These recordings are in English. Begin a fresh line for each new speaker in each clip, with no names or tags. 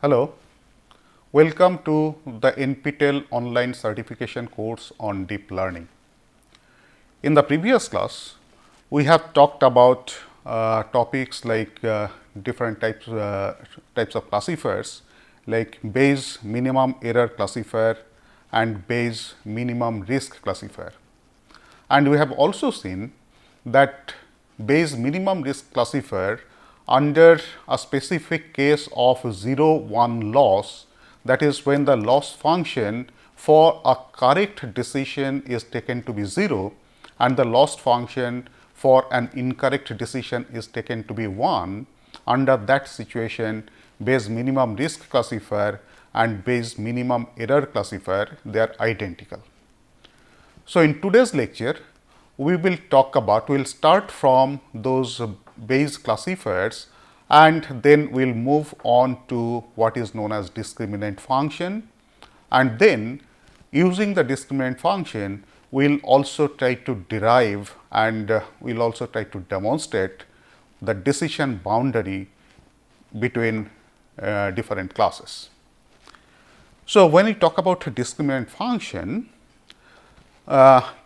Hello, welcome to the NPTEL online certification course on deep learning. In the previous class, we have talked about topics like different types of classifiers like Bayes minimum error classifier and Bayes minimum risk classifier. And we have also seen that Bayes minimum risk classifier under a specific case of 0-1 loss, that is when the loss function for a correct decision is taken to be 0 and the loss function for an incorrect decision is taken to be 1. Under that situation, Bayes minimum risk classifier and Bayes minimum error classifier, they are identical. So, in today's lecture, we will start from those Bayes classifiers and then we will move on to what is known as discriminant function, and then using the discriminant function, we will also try to derive and we will also try to demonstrate the decision boundary between different classes. So, when we talk about a discriminant function,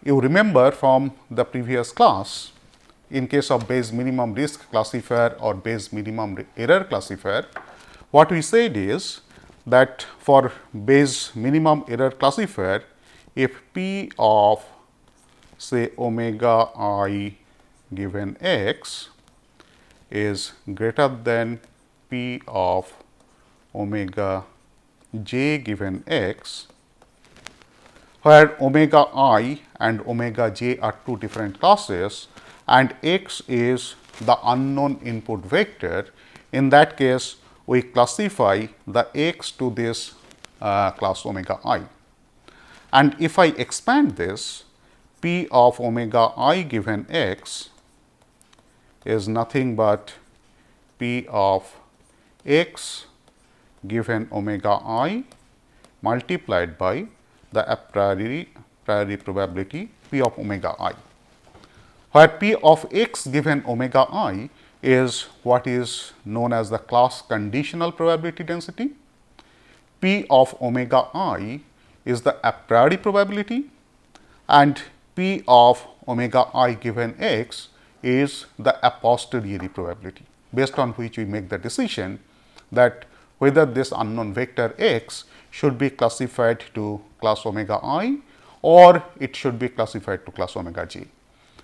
you remember from the previous class, in case of Bayes minimum risk classifier or Bayes minimum error classifier, what we said is that for Bayes minimum error classifier, if p of say omega I given x is greater than p of omega j given x, where omega I and omega j are two different classes and x is the unknown input vector. In that case, we classify the x to this class omega I. And if I expand this, p of omega I given x is nothing but p of x given omega I multiplied by the a priori probability p of omega I, where p of x given omega I is what is known as the class conditional probability density, p of omega I is the a priori probability, and p of omega I given x is the a posteriori probability, based on which we make the decision that whether this unknown vector x should be classified to class omega I or it should be classified to class omega j.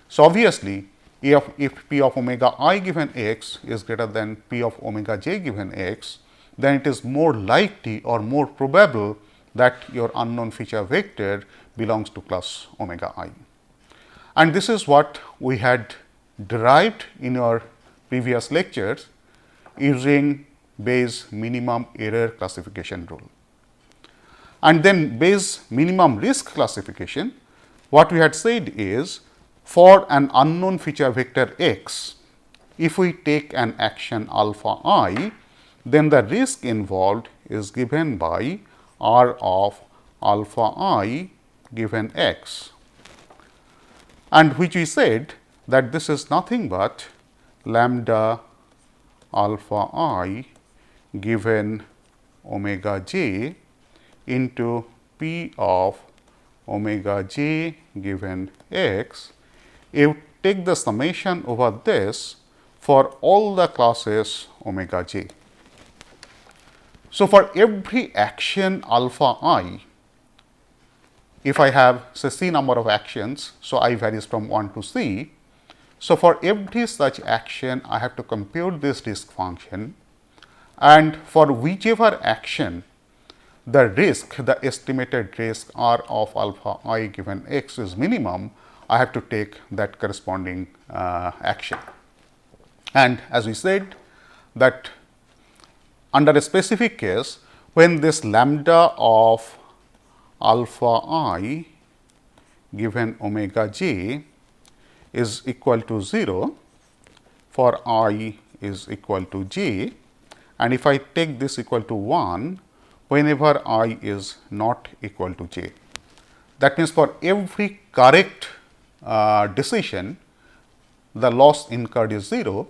So, obviously, if p of omega I given x is greater than p of omega j given x, then it is more likely or more probable that your unknown feature vector belongs to class omega I. And this is what we had derived in our previous lectures using Bayes minimum error classification rule. And then Bayes minimum risk classification, what we had said is for an unknown feature vector x, if we take an action alpha I, then the risk involved is given by r of alpha I given x, and which we said that this is nothing but lambda alpha I given omega j into p of omega j given x. You take the summation over this for all the classes omega j. So, for every action alpha I, if I have say c number of actions, so I varies from 1 to c. So, for every such action, I have to compute this risk function, and for whichever action the risk, the estimated risk r of alpha I given x is minimum, I have to take that corresponding action. And as we said that under a specific case, when this lambda of alpha I given omega j is equal to 0 for I is equal to j, and if I take this equal to 1 whenever I is not equal to j. That means, for every correct decision, the loss incurred is 0,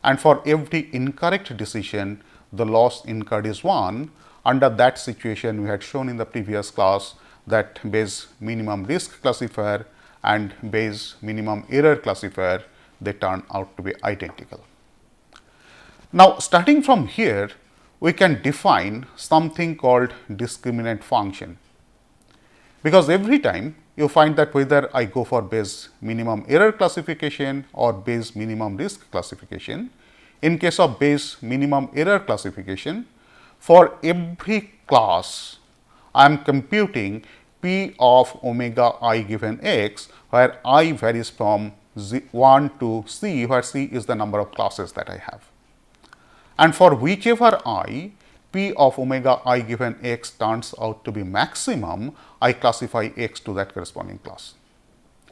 and for every incorrect decision, the loss incurred is 1. Under that situation, we had shown in the previous class that Bayes minimum risk classifier and Bayes minimum error classifier, they turn out to be identical. Now, starting from here, we can define something called discriminant function, because every time you find that whether I go for Bayes minimum error classification or Bayes minimum risk classification, in case of Bayes minimum error classification, for every class I am computing P of omega I given x, where I varies from 1 to c, where c is the number of classes that I have. And for whichever I, P of omega I given x turns out to be maximum, I classify x to that corresponding class.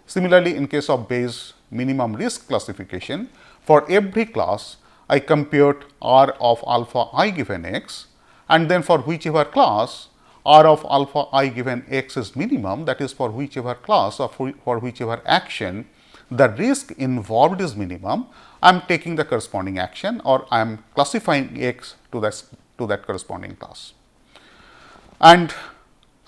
Similarly, in case of Bayes minimum risk classification, for every class I compute R of alpha I given x, and then for whichever class R of alpha I given x is minimum, that is for whichever class or for whichever action the risk involved is minimum, I am taking the corresponding action, or I am classifying x to that corresponding class. And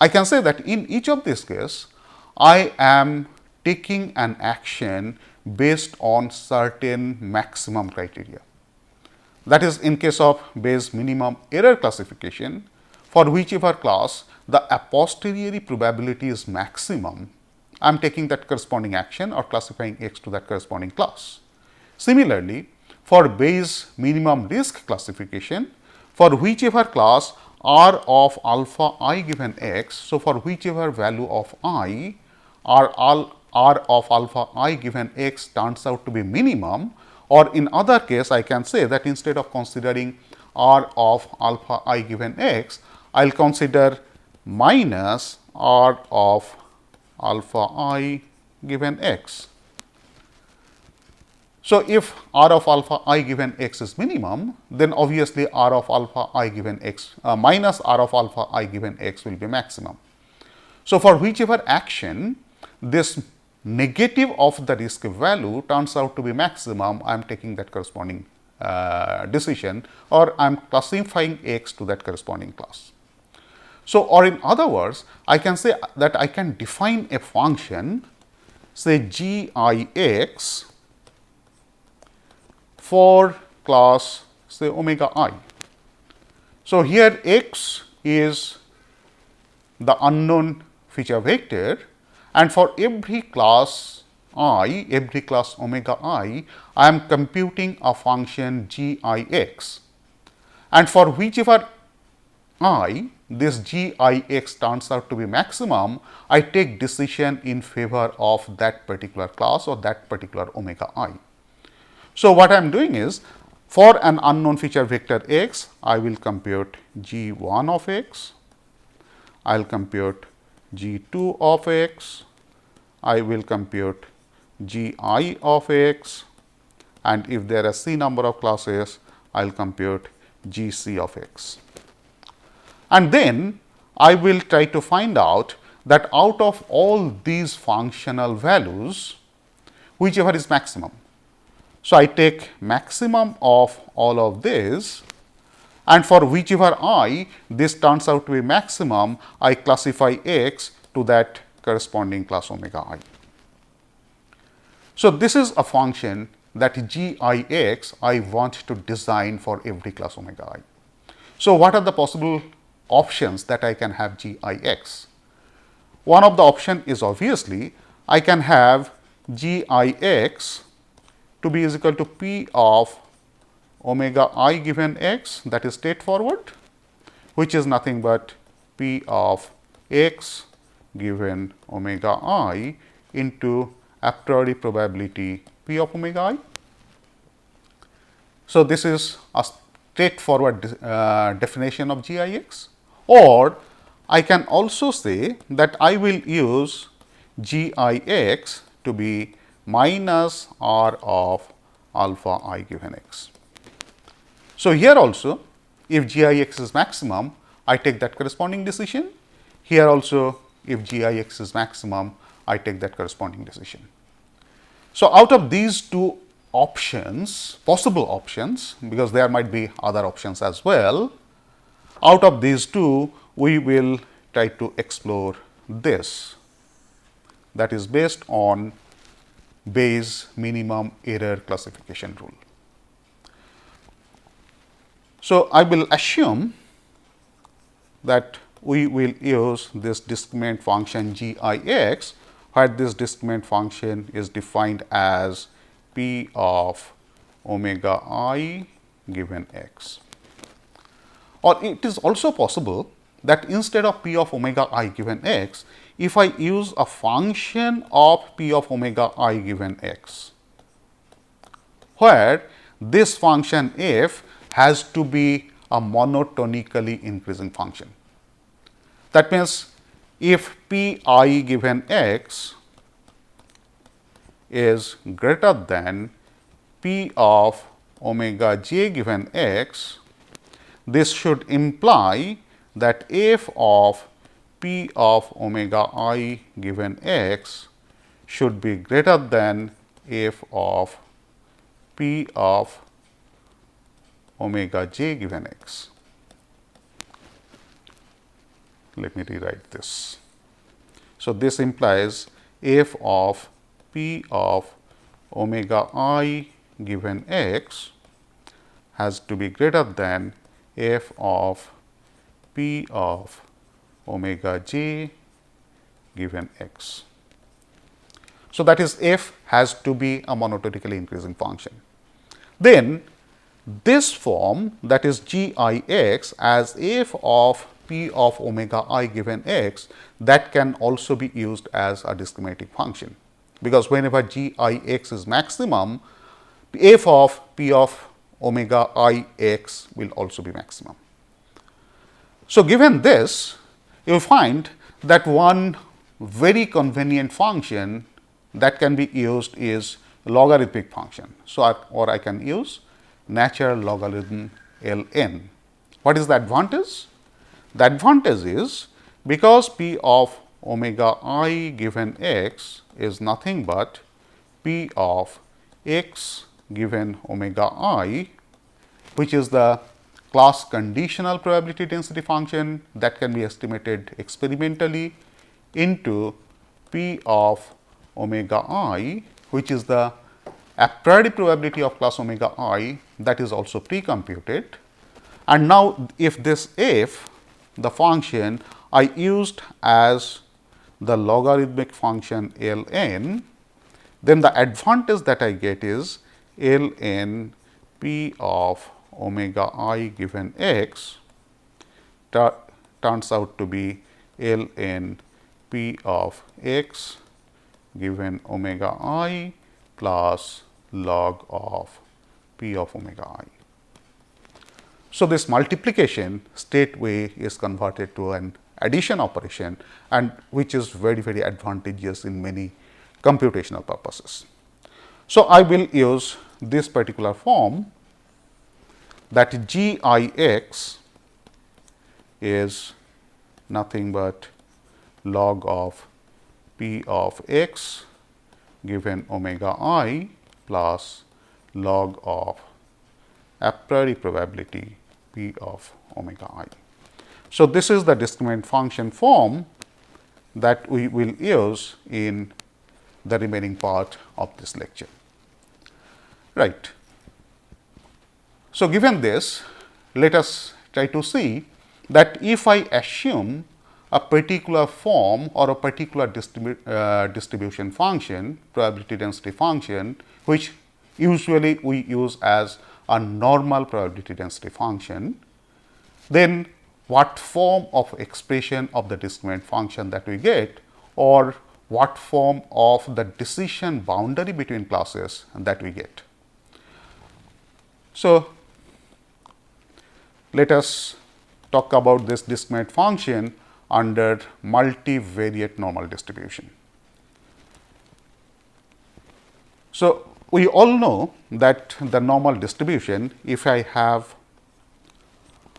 I can say that in each of these cases, I am taking an action based on certain maximum criteria. That is, in case of Bayes minimum error classification, for whichever class the a posteriori probability is maximum, I am taking that corresponding action or classifying x to that corresponding class. Similarly, for Bayes minimum risk classification, for whichever class R of alpha I given x, so for whichever value of I, R of alpha I given x turns out to be minimum, or in other case I can say that instead of considering R of alpha I given x, I will consider minus R of alpha I given x. So, if R of alpha I given x is minimum, then obviously R of alpha I given x minus R of alpha I given x will be maximum. So, for whichever action this negative of the risk value turns out to be maximum, I am taking that corresponding decision, or I am classifying x to that corresponding class. So, or in other words, I can say that I can define a function, say g I x, for class say omega I. So, here x is the unknown feature vector, and for every class I, every class omega I am computing a function g I x, and for whichever I this g I x turns out to be maximum, I take decision in favor of that particular class or that particular omega I. So, what I am doing is, for an unknown feature vector x, I will compute g 1 of x, I will compute g 2 of x, I will compute g I of x, and if there are c number of classes, I will compute g c of x. And then I will try to find out that out of all these functional values, whichever is maximum. So, I take maximum of all of this, and for whichever I this turns out to be maximum, I classify x to that corresponding class omega I. So, this is a function that g I x I want to design for every class omega I. So, what are the possible options that I can have g I x? One of the option is obviously I can have g I x to be is equal to p of omega I given x, that is straightforward, which is nothing but p of x given omega I into a priori probability p of omega I. So, this is a straightforward definition of g I x, or I can also say that I will use g I x to be minus r of alpha I given x. So, here also if g I x is maximum, I take that corresponding decision. Here also if g I x is maximum, I take that corresponding decision. So, out of these two options, possible options, because there might be other options as well. Out of these two, we will try to explore this, that is based on Bayes minimum error classification rule. So, I will assume that we will use this discriminant function GIX, where this discriminant function is defined as P of omega I given x. Or it is also possible that instead of P of omega I given x, if I use a function of P of omega I given x, where this function f has to be a monotonically increasing function. That means, if P I given x is greater than P of omega j given x, this should imply that f of P of omega I given x should be greater than f of P of omega j given x. Let me rewrite this. So, this implies f of P of omega I given x has to be greater than f of P of omega j given x. So, that is f has to be a monotonically increasing function. Then this form, that is GIX as f of P of omega I given x, that can also be used as a discriminating function, because whenever GIX is maximum, f of P of omega I x will also be maximum. So, given this, you will find that one very convenient function that can be used is logarithmic function. So, or I can use natural logarithm ln. What is the advantage? The advantage is, because P of omega I given x is nothing but P of x given omega I, which is the class conditional probability density function that can be estimated experimentally, into P of omega I, which is the a priori probability of class omega I that is also pre-computed. And now, if this f, the function I used as the logarithmic function ln, then the advantage that I get is ln P of omega I given x turns out to be ln P of x given omega I plus log of P of omega I. So, this multiplication straightway is converted to an addition operation, and which is very, very advantageous in many computational purposes. So, I will use this particular form, that GIX is nothing but log of P of x given omega I plus log of a priori probability P of omega I. So, this is the discriminant function form that we will use in the remaining part of this lecture. Right. So, given this, let us try to see that if I assume a particular form or a particular distribution function, probability density function, which usually we use as a normal probability density function, then what form of expression of the discriminant function that we get, or what form of the decision boundary between classes that we get. So, let us talk about this discriminant function under multivariate normal distribution. So, we all know that the normal distribution, if I have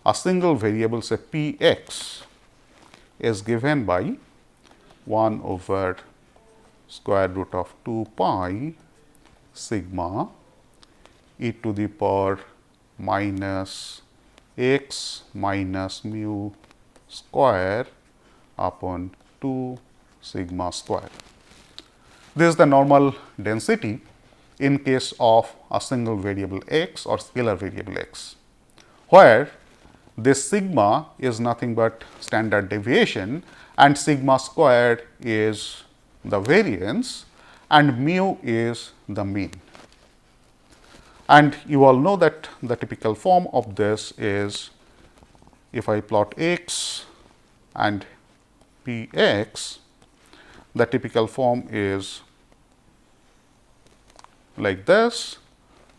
a single variable, say p x, is given by 1 over square root of 2 pi sigma e to the power minus x minus mu square upon 2 sigma square. This is the normal density in case of a single variable x or scalar variable x, where this sigma is nothing but standard deviation and sigma squared is the variance and mu is the mean. And you all know that the typical form of this is, if I plot x and p x, the typical form is like this,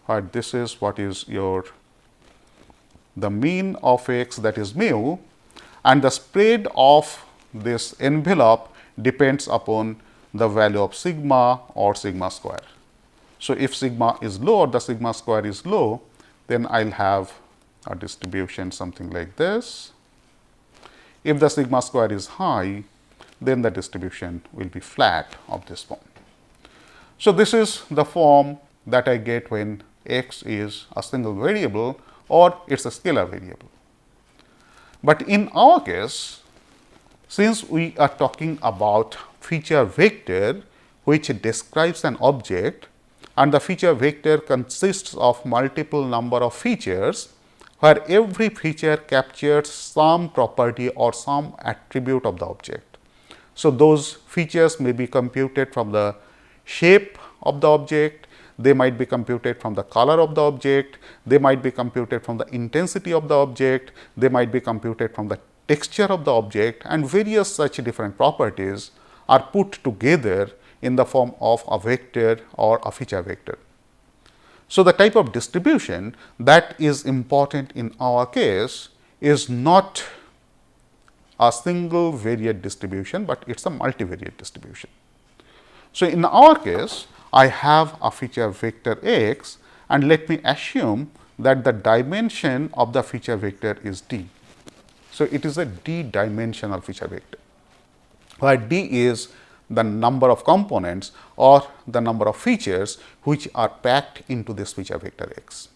where this is what is your the mean of x, that is mu, and the spread of this envelope depends upon the value of sigma or sigma square. So, if sigma is low or the sigma square is low, then I will have a distribution something like this. If the sigma square is high, then the distribution will be flat of this form. So, this is the form that I get when x is a single variable or it is a scalar variable. But in our case, since we are talking about feature vector which describes an object, and the feature vector consists of multiple number of features, where every feature captures some property or some attribute of the object. So, those features may be computed from the shape of the object, they might be computed from the color of the object, they might be computed from the intensity of the object, they might be computed from the texture of the object, and various such different properties are put together in the form of a vector or a feature vector. So, the type of distribution that is important in our case is not a single variate distribution, but it is a multivariate distribution. So, in our case, I have a feature vector x, and let me assume that the dimension of the feature vector is d. So, it is a d dimensional feature vector, where d is the number of components or the number of features which are packed into this feature vector x.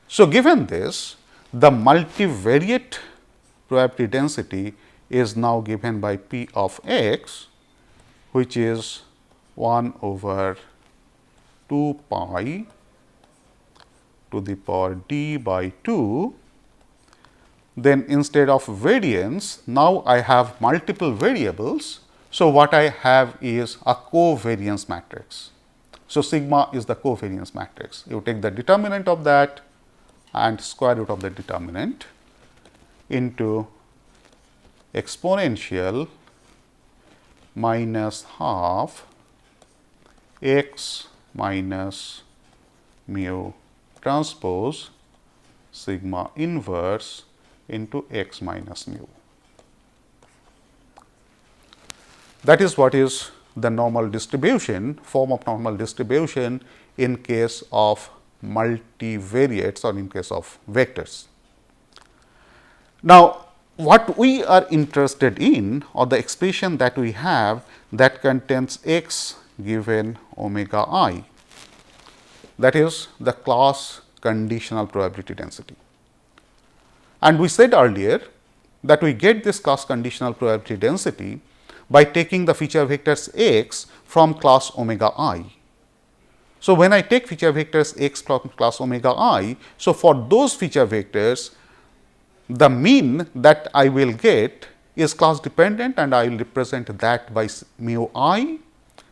So, given this, the multivariate probability density is now given by p of x, which is 1 over 2 pi to the power d by 2. Then instead of variance, now I have multiple variables. So, what I have is a covariance matrix. So, sigma is the covariance matrix. You take the determinant of that and square root of the determinant into exponential minus half x minus mu transpose sigma inverse into x minus mu. That is what is the normal distribution, form of normal distribution in case of multivariates or in case of vectors. Now, what we are interested in, or the expression that we have that contains x given omega I, that is the class conditional probability density. And we said earlier that we get this class conditional probability density by taking the feature vectors x from class omega I. So, when I take feature vectors x from class omega I, so for those feature vectors, the mean that I will get is class dependent, and I will represent that by mu I.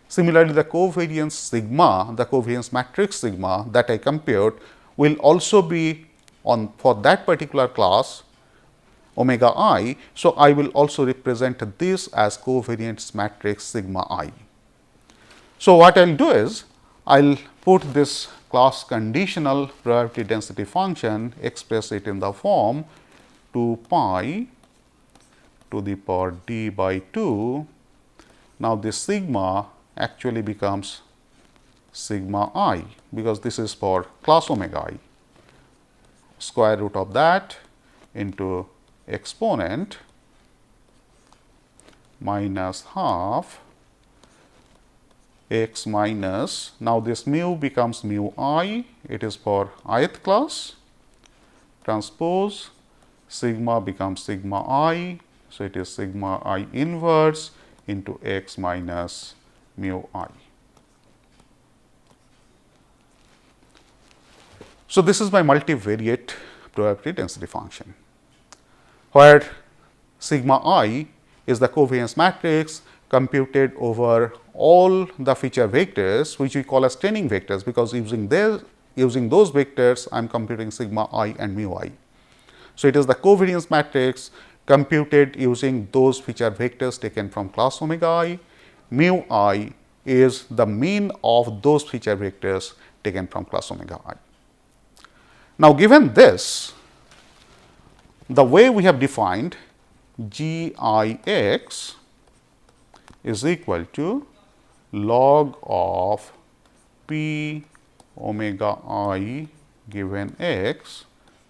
Similarly, the covariance sigma, the covariance matrix sigma that I compared will also be on for that particular class omega I. So, I will also represent this as covariance matrix sigma I. So, what I will do is I will put this class conditional probability density function, express it in the form 2 pi to the power d by 2. Now, this sigma actually becomes sigma I, because this is for class omega I, square root of that into exponent minus half x minus, now this mu becomes mu I it is for ith class, transpose sigma becomes sigma I. So, it is sigma I inverse into x minus mu I. So, this is my multivariate probability density function, where sigma I is the covariance matrix computed over all the feature vectors, which we call as training vectors, because using those vectors I am computing sigma I and mu I. So, it is the covariance matrix computed using those feature vectors taken from class omega I. Mu I is the mean of those feature vectors taken from class omega I. Now, given this, the way we have defined g I x is equal to log of p omega I given x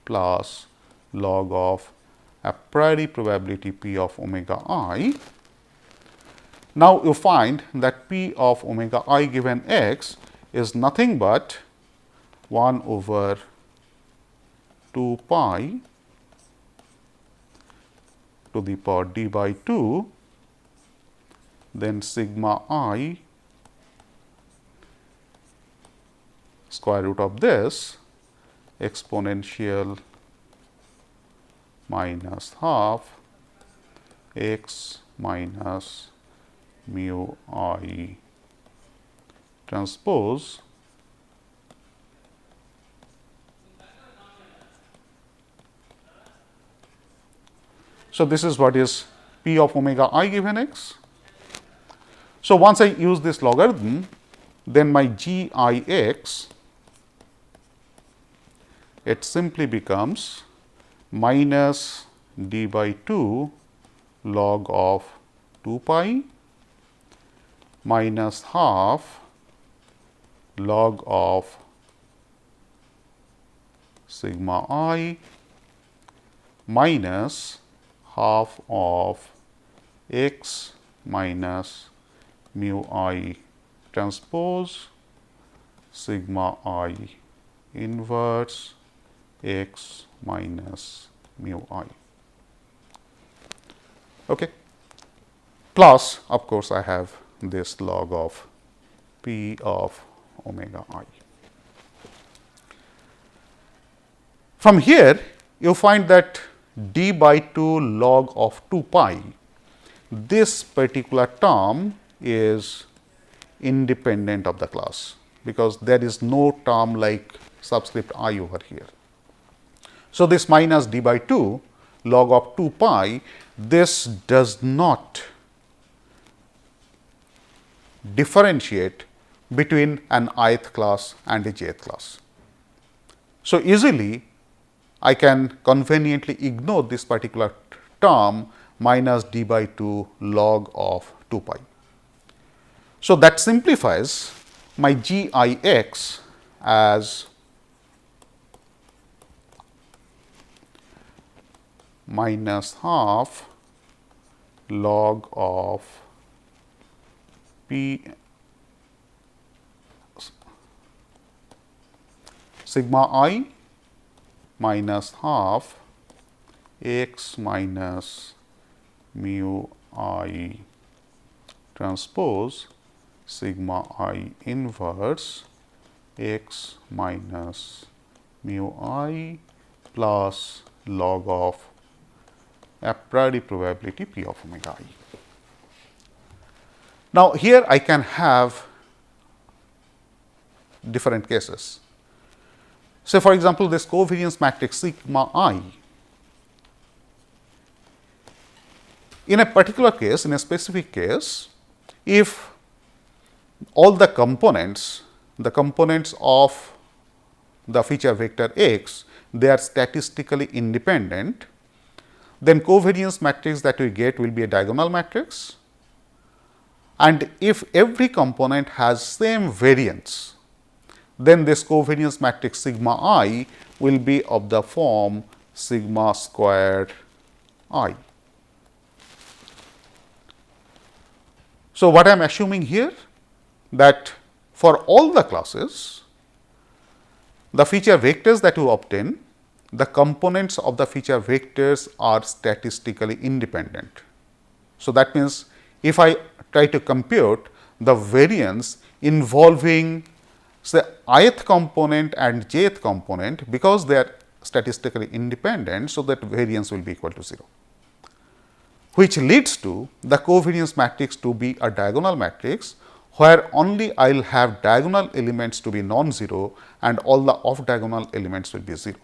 plus log of a priori probability p of omega I. Now, you find that p of omega I given x is nothing but 1 over 2 pi to the power d by 2, then sigma I square root of this exponential minus half x minus mu I transpose So, this is what is p of omega I given x. So, once I use this logarithm, then my g I x, it simply becomes minus d by 2 log of 2 pi minus half log of sigma I minus half of x minus mu I transpose sigma I inverse x minus mu I. Okay. Plus, of course, I have this log of p of omega I. From here, you find that d by 2 log of 2 pi, this particular term is independent of the class, because there is no term like subscript I over here. So, this minus d by 2 log of 2 pi, this does not differentiate between an ith class and a jth class. So, easily I can conveniently ignore this particular term minus d by 2 log of 2 pi. So, that simplifies my g I x as minus half log of p sigma I minus half x minus mu I transpose sigma I inverse x minus mu I plus log of a priori probability p of omega I. Now, here I can have different cases. So, for example, this covariance matrix sigma I, in a particular case, in a specific case, if all the components of the feature vector x, they are statistically independent, then covariance matrix that we get will be a diagonal matrix. And if every component has same variance, then this covariance matrix sigma I will be of the form sigma squared I. So, what I am assuming here, that for all the classes, the feature vectors that you obtain, the components of the feature vectors are statistically independent. So, that means, if I try to compute the variance involving say ith component and jth component, because they are statistically independent, so that variance will be equal to 0, which leads to the covariance matrix to be a diagonal matrix, where only I will have diagonal elements to be non-zero and all the off diagonal elements will be 0.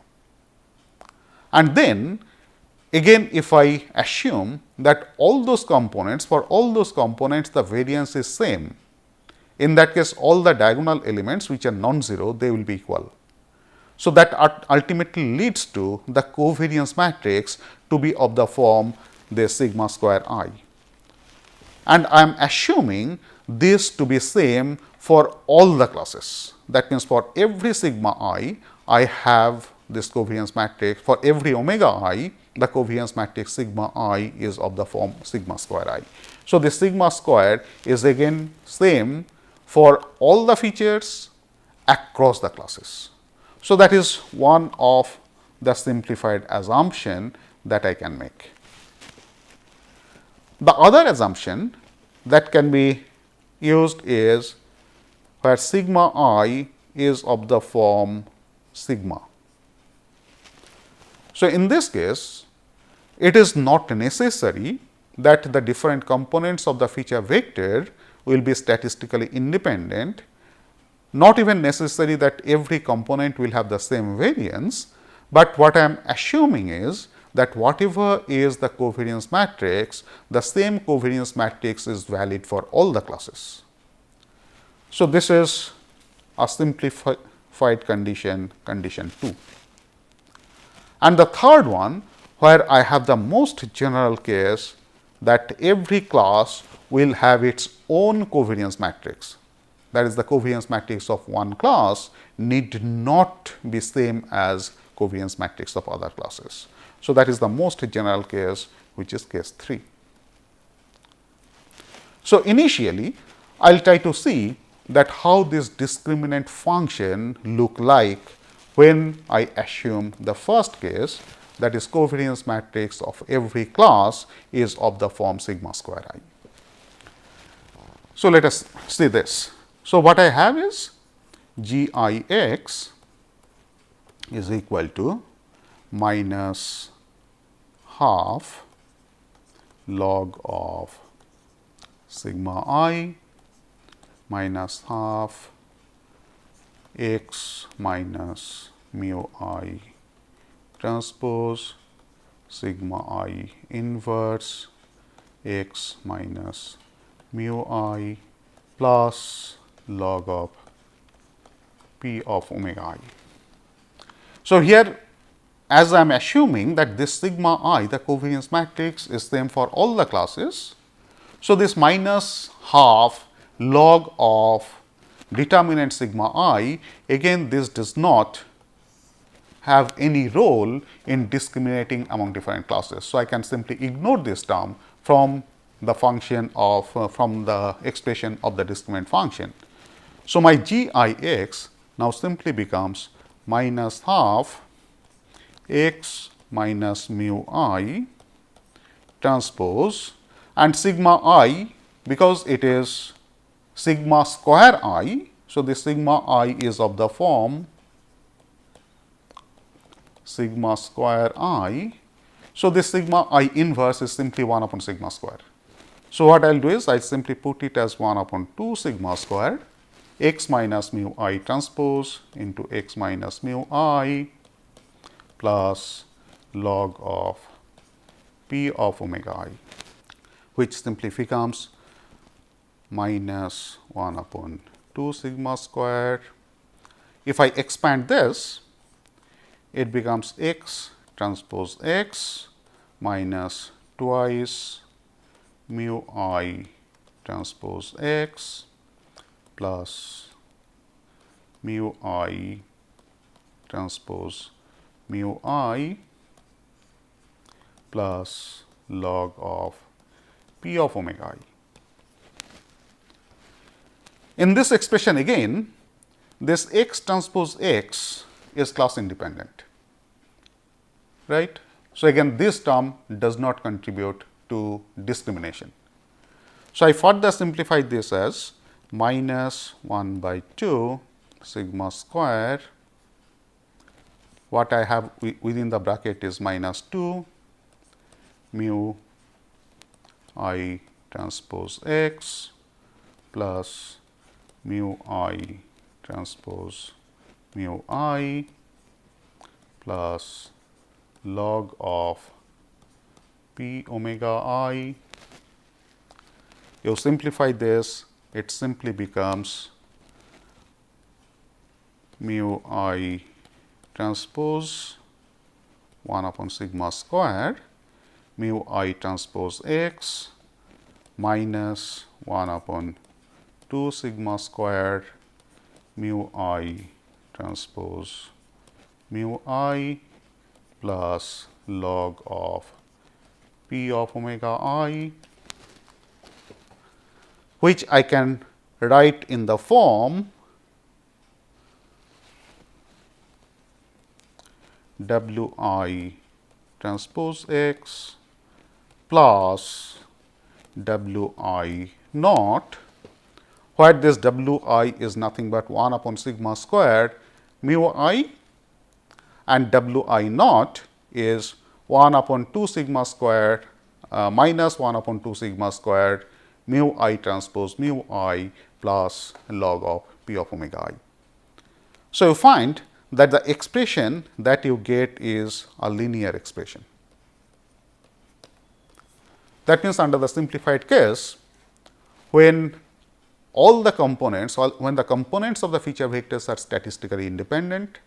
And then again, if I assume that all those components, for all those components the variance is same, in that case all the diagonal elements which are non-zero, they will be equal. So, that ultimately leads to the covariance matrix to be of the form the sigma square I. And I am assuming this to be same for all the classes. That means, for every sigma I have this covariance matrix. For every omega I, the covariance matrix sigma I is of the form sigma square I. So, this sigma square is again same for all the features across the classes. So, that is one of the simplified assumption that I can make. The other assumption that can be used is where sigma I is of the form sigma. So, in this case, it is not necessary that the different components of the feature vector will be statistically independent, not even necessary that every component will have the same variance, but what I am assuming is that whatever is the covariance matrix, the same covariance matrix is valid for all the classes. So, this is a simplified condition, condition 2. And the third one, where I have the most general case that every class will have its own covariance matrix. That is, the covariance matrix of one class need not be same as covariance matrix of other classes. So, that is the most general case, which is case 3. So, initially I will try to see that how this discriminant function look like when I assume the first case, that is covariance matrix of every class is of the form sigma square I. So, let us see this. So, what I have is g I x is equal to minus half log of sigma I minus half x minus mu I transpose sigma I inverse x minus mu I plus log of p of omega I. So, here as I am assuming that this sigma I, the covariance matrix, is same for all the classes. So, this minus half log of determinant sigma I, again this does not have any role in discriminating among different classes. So, I can simply ignore this term from the function of from the expression of the discriminant function. So, my g I x now simply becomes minus half x minus mu I transpose, and sigma I, because it is sigma square I. So, this sigma I is of the form sigma square I. So, this sigma I inverse is simply 1 upon sigma square. So, what I will do is I simply put it as 1 upon 2 sigma square x minus mu I transpose into x minus mu I plus log of p of omega I, which simply becomes minus 1 upon 2 sigma square. If I expand this, it becomes x transpose x minus twice mu I transpose x plus mu I transpose mu I plus log of p of omega I. In this expression again, this x transpose x is class independent, right. So, again this term does not contribute to discrimination. So, I further simplify this as minus 1 by 2 sigma square, what I have within the bracket is minus 2 mu I transpose x plus mu I transpose mu I plus log of p omega I. You simplify this, it simply becomes mu I transpose 1 upon sigma square mu I transpose x minus 1 upon 2 sigma square mu I transpose mu I plus log of p of omega I, which I can write in the form w I transpose x plus w I naught, where this w I is nothing but 1 upon sigma squared mu I and w I naught is 1 upon 2 sigma squared minus 1 upon 2 sigma squared mu I transpose mu I plus log of p of omega I. So, you find that the expression that you get is a linear expression. That means, under the simplified case, when all the components, when the components of the feature vectors are statistically independent,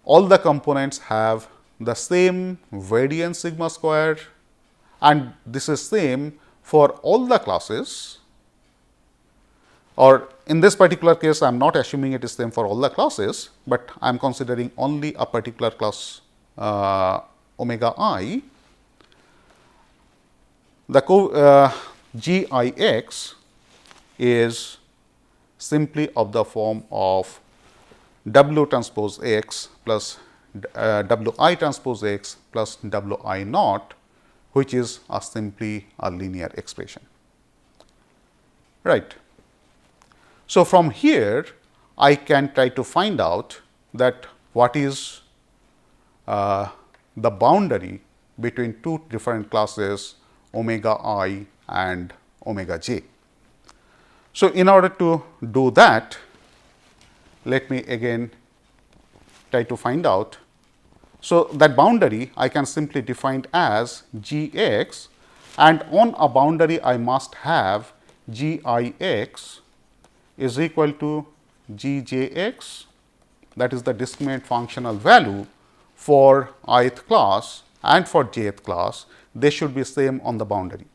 all the components have the same variance sigma square, and this is same for all the classes, or in this particular case I am not assuming it is same for all the classes, but I am considering only a particular class omega I. The g I x is simply of the form of w transpose x plus w I transpose x plus w I naught, which is simply a linear expression, right. So, from here I can try to find out that what is the boundary between two different classes omega I and omega j. So, in order to do that, let me again try to find out. So, that boundary I can simply define as g x, and on a boundary I must have g I x is equal to g j x, that is the discriminant functional value for ith class and for jth class, they should be same on the boundary.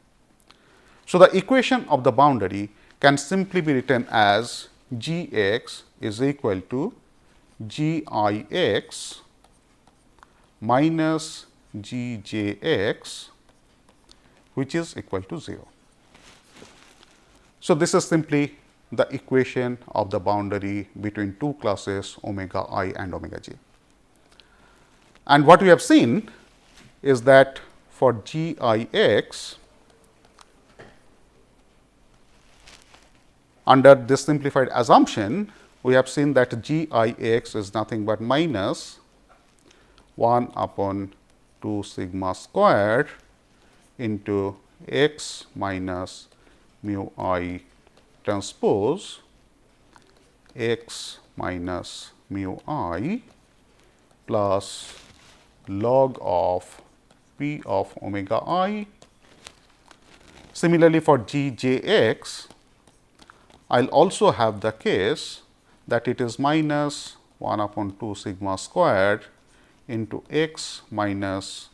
So, the equation of the boundary can simply be written as g x is equal to g I x minus g j x, which is equal to 0. So, this is simply the equation of the boundary between two classes omega I and omega j. And what we have seen is that for g I x, under this simplified assumption, we have seen that g I x is nothing but minus 1 upon 2 sigma squared into x minus mu I transpose x minus mu I plus log of p of omega I. Similarly, for g j x, I will also have the case that it is minus 1 upon 2 sigma squared into x minus,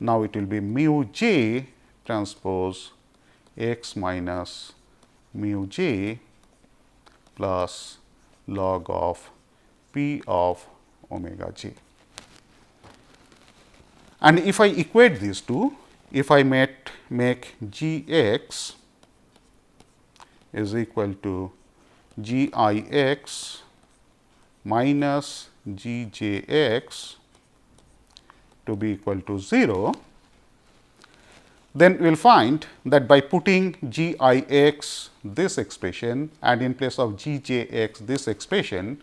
now it will be mu j transpose x minus mu j plus log of p of omega j. And if I equate these two, if I make g x is equal to g I x minus Gjx to be equal to 0, then we will find that by putting Gix this expression and in place of Gjx this expression,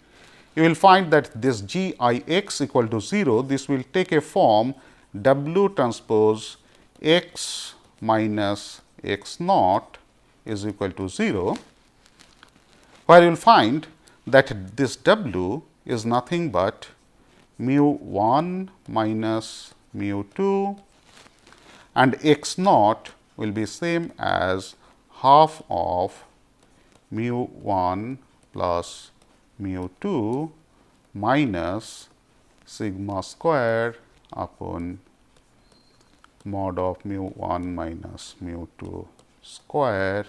you will find that this Gix equal to 0, this will take a form W transpose x minus x naught is equal to 0, where you will find that this W is nothing but mu 1 minus mu 2 and x naught will be same as half of mu 1 plus mu 2 minus sigma square upon mod of mu 1 minus mu 2 square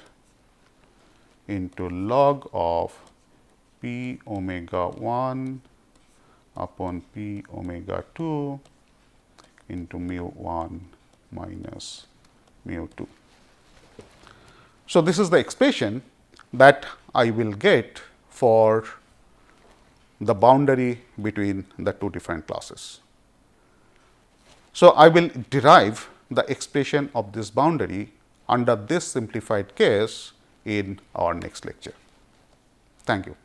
into log of p omega 1 upon p omega 2 into mu 1 minus mu 2. So, this is the expression that I will get for the boundary between the two different classes. So, I will derive the expression of this boundary under this simplified case in our next lecture. Thank you.